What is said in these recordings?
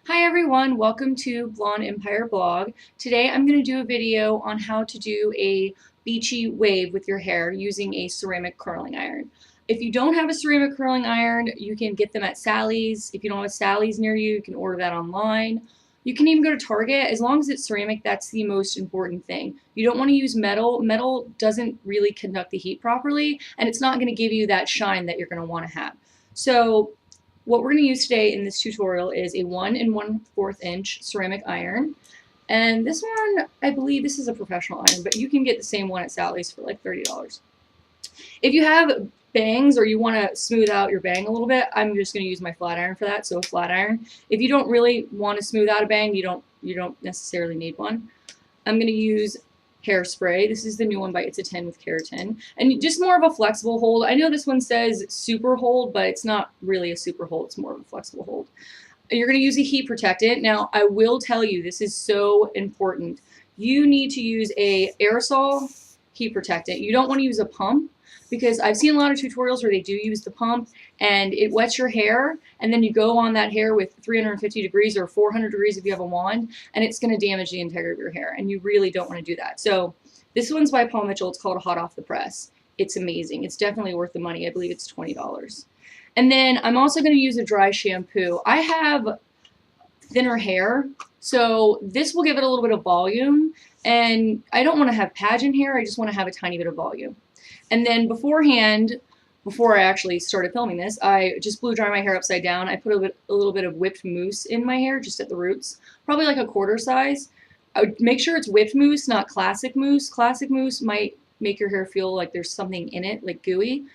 Hi everyone, welcome to Blonde Empire Blog. Today I'm going to do a video on how to do a beachy wave with your hair using a ceramic curling iron. If you don't have a ceramic curling iron, you can get them at Sally's. If you don't have a Sally's near you, you can order that online. You can even go to Target. As long as it's ceramic, that's the most important thing. You don't want to use metal. Metal doesn't really conduct the heat properly, and it's not going to give you that shine that you're going to want to have. So what we're going to use today in this tutorial is a 1 1/4 inch ceramic iron. And this one, I believe this is a professional iron, but you can get the same one at Sally's for like $30. If you have bangs or you want to smooth out your bang a little bit, I'm just going to use my flat iron for that, so a flat iron. If you don't really want to smooth out a bang, you don't necessarily need one. I'm going to use hairspray. This is the new one by It's a 10 with keratin. And just more of a flexible hold. I know this one says super hold, but it's not really a super hold. It's more of a flexible hold. You're going to use a heat protectant. Now, I will tell you, this is so important. You need to use a aerosol heat protectant. You don't want to use a pump because I've seen a lot of tutorials where they do use the pump and it wets your hair, and then you go on that hair with 350 degrees or 400 degrees if you have a wand, and it's going to damage the integrity of your hair, and you really don't want to do that. So this one's by Paul Mitchell. It's called Hot Off the Press. It's amazing. It's definitely worth the money. I believe it's $20. And then I'm also going to use a dry shampoo. I have thinner hair, so this will give it a little bit of volume, and I don't want to have pageant hair. I just want to have a tiny bit of volume. And then beforehand, before I actually started filming this, I just blew dry my hair upside down. I put a little bit of whipped mousse in my hair, just at the roots, probably like a quarter size. I would make sure it's whipped mousse, not classic mousse. Classic mousse might make your hair feel like there's something in it, like gooey.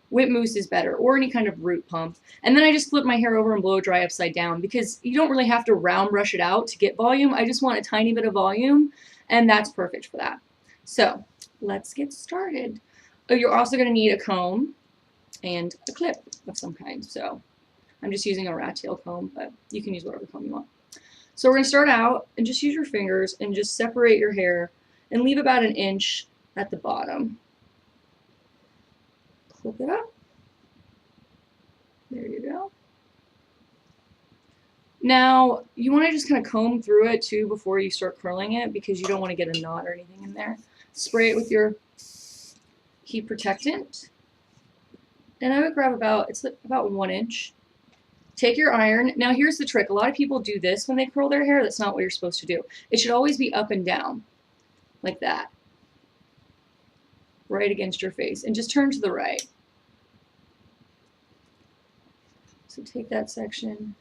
Whipped mousse is better, or any kind of root pump. And then I just flip my hair over and blow dry upside down because you don't really have to round brush it out to get volume. I just want a tiny bit of volume, and that's perfect for that. So let's get started. Oh, you're also going to need a comb and a clip of some kind. So I'm just using a rat tail comb, but you can use whatever comb you want. So we're going to start out and just use your fingers and just separate your hair and leave about 1 inch at the bottom. Clip it up. There you go. Now, you want to just kind of comb through it too before you start curling it because you don't want to get a knot or anything in there. Spray it with your heat protectant. And I would grab it's about 1 inch. Take your iron. Now here's the trick. A lot of people do this when they curl their hair. That's not what you're supposed to do. It should always be up and down, like that. Right against your face. And just turn to the right. So take that section,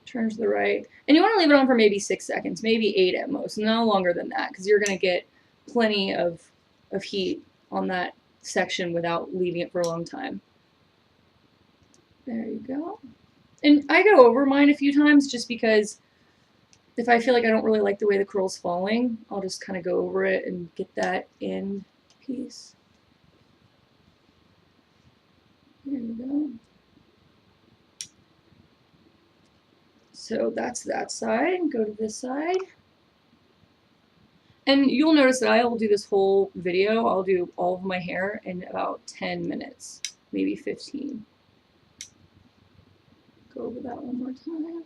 turn to the right, and you want to leave it on for maybe 6 seconds, maybe 8 at most, no longer than that, because you're going to get plenty of heat on that section without leaving it for a long time. There you go. And I go over mine a few times just because if I feel like I don't really like the way the curl's falling, I'll just kind of go over it and get that end piece. There you go. So that's that side. Go to this side. And you'll notice that I will do this whole video. I'll do all of my hair in about 10 minutes, maybe 15. Go over that one more time.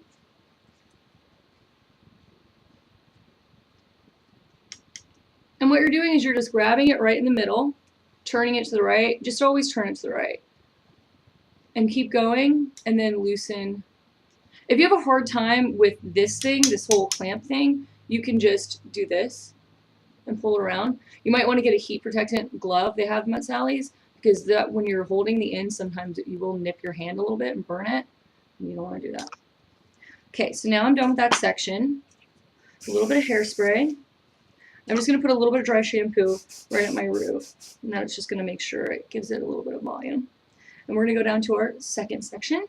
And what you're doing is you're just grabbing it right in the middle, turning it to the right. Just always turn it to the right. And keep going, and then loosen. If you have a hard time with this thing, this whole clamp thing, you can just do this and pull around. You might want to get a heat protectant glove. They have them at Sally's because that when you're holding the end, sometimes you will nip your hand a little bit and burn it. And you don't want to do that. Okay, so now I'm done with that section. A little bit of hairspray. I'm just going to put a little bit of dry shampoo right at my root. And that's just going to make sure it gives it a little bit of volume. And we're going to go down to our second section.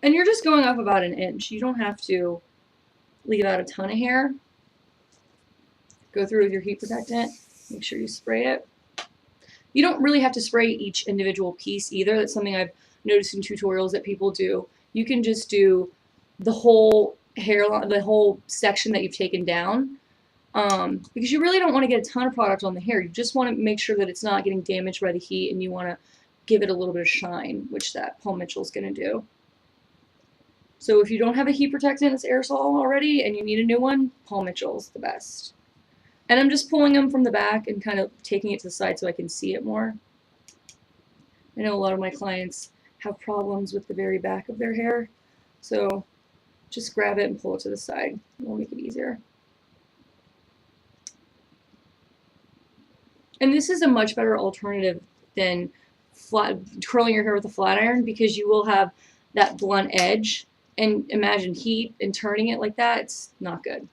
And you're just going up about 1 inch. You don't have to leave out a ton of hair. Go through with your heat protectant. Make sure you spray it. You don't really have to spray each individual piece either. That's something I've noticed in tutorials that people do. You can just do the whole hairline, the whole section that you've taken down, because you really don't want to get a ton of product on the hair. You just want to make sure that it's not getting damaged by the heat, and you want to give it a little bit of shine, which that Paul Mitchell is going to do. So if you don't have a heat protectant that's aerosol already and you need a new one, Paul Mitchell's the best. And I'm just pulling them from the back and kind of taking it to the side so I can see it more. I know a lot of my clients have problems with the very back of their hair, so just grab it and pull it to the side. It'll make it easier. And this is a much better alternative than curling your hair with a flat iron, because you will have that blunt edge. And imagine heat and turning it like that, it's not good.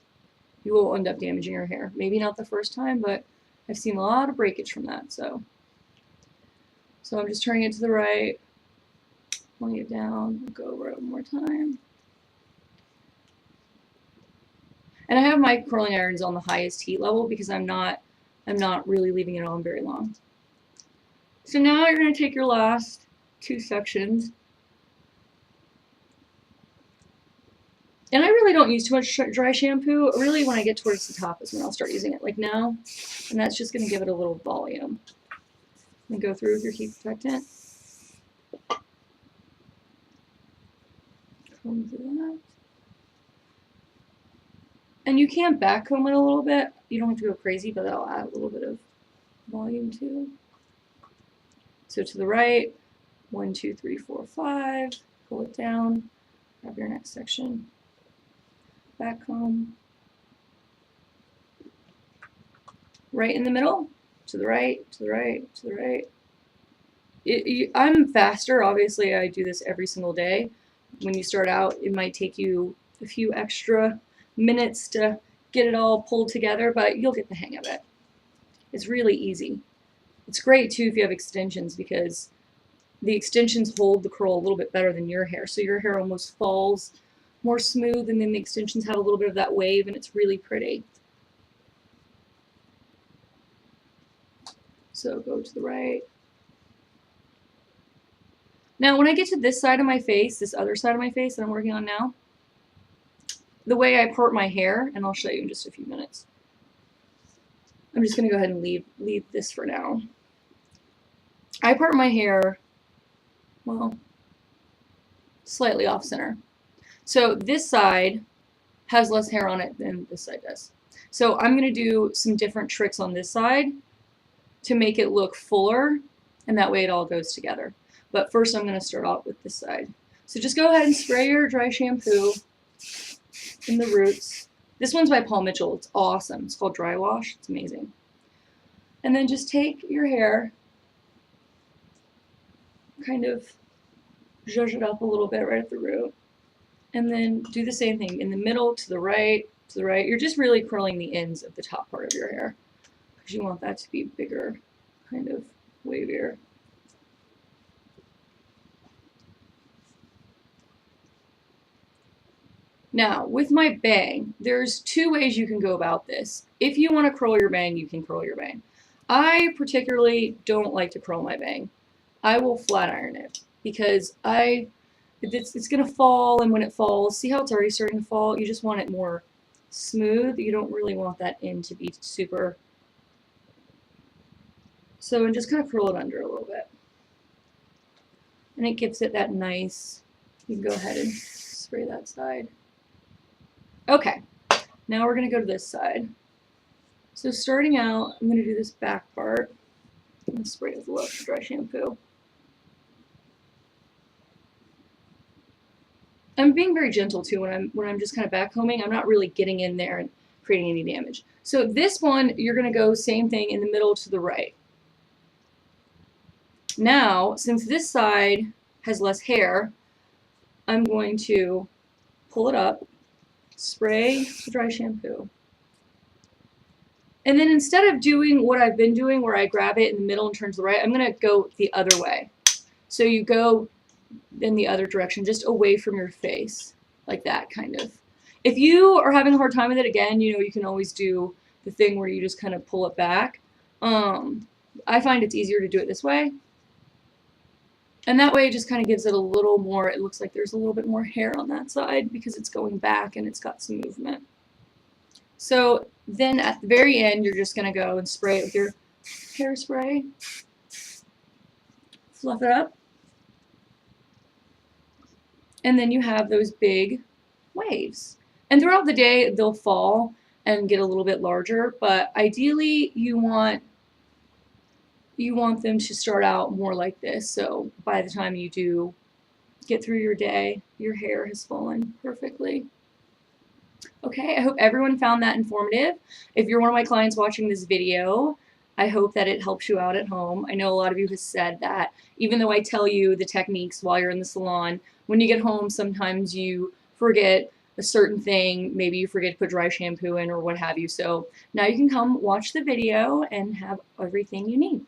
You will end up damaging your hair. Maybe not the first time, but I've seen a lot of breakage from that. So I'm just turning it to the right, pulling it down, I'll go over it one more time. And I have my curling irons on the highest heat level because I'm not really leaving it on very long. So now you're going to take your last two sections. And I really don't use too much dry shampoo. Really, when I get towards the top is when I'll start using it, like now. And that's just going to give it a little volume. And go through with your heat protectant. Comb through that. And you can back comb it a little bit. You don't have to go crazy, but that'll add a little bit of volume too. So to the right, 1, 2, 3, 4, 5. Pull it down. Grab your next section. Back comb. Right in the middle. To the right, to the right, to the right. I'm faster. Obviously, I do this every single day. When you start out, it might take you a few extra minutes to get it all pulled together, but you'll get the hang of it. It's really easy. It's great, too, if you have extensions, because the extensions hold the curl a little bit better than your hair. So your hair almost falls more smooth, and then the extensions have a little bit of that wave, and it's really pretty. So go to the right. Now, when I get to this side of my face, this other side of my face that I'm working on now, the way I part my hair, and I'll show you in just a few minutes. I'm just going to go ahead and leave this for now. I part my hair, well, slightly off center. So this side has less hair on it than this side does. So I'm going to do some different tricks on this side to make it look fuller, and that way it all goes together. But first I'm going to start off with this side. So just go ahead and spray your dry shampoo in the roots. This one's by Paul Mitchell. It's awesome. It's called Dry Wash. It's amazing. And then just take your hair, kind of zhuzh it up a little bit right at the root, and then do the same thing in the middle, to the right, to the right. You're just really curling the ends of the top part of your hair because you want that to be bigger, kind of wavier. Now, with my bang, there's two ways you can go about this. If you want to curl your bang, you can curl your bang. I particularly don't like to curl my bang. I will flat iron it because it's going to fall, and when it falls, see how it's already starting to fall? You just want it more smooth. You don't really want that end to be super. So, and just kind of curl it under a little bit. And it gives it that nice, you can go ahead and spray that side. Okay, now we're going to go to this side. So starting out, I'm going to do this back part. I'm going to spray it with a little dry shampoo. I'm being very gentle too when I'm just kind of back combing. I'm not really getting in there and creating any damage. So this one, you're going to go same thing in the middle to the right. Now, since this side has less hair, I'm going to pull it up, spray the dry shampoo. And then instead of doing what I've been doing where I grab it in the middle and turn to the right, I'm going to go the other way. So you go in the other direction, just away from your face, like that kind of. If you are having a hard time with it, again, you know, you can always do the thing where you just kind of pull it back. I find it's easier to do it this way. And that way it just kind of gives it a little more, it looks like there's a little bit more hair on that side because it's going back and it's got some movement. So then at the very end, you're just going to go and spray it with your hairspray. Fluff it up. And then you have those big waves. And throughout the day, they'll fall and get a little bit larger, but ideally you want them to start out more like this. So by the time you do get through your day, your hair has fallen perfectly. Okay, I hope everyone found that informative. If you're one of my clients watching this video, I hope that it helps you out at home. I know a lot of you have said that even though I tell you the techniques while you're in the salon, when you get home, sometimes you forget a certain thing. Maybe you forget to put dry shampoo in or what have you. So now you can come watch the video and have everything you need.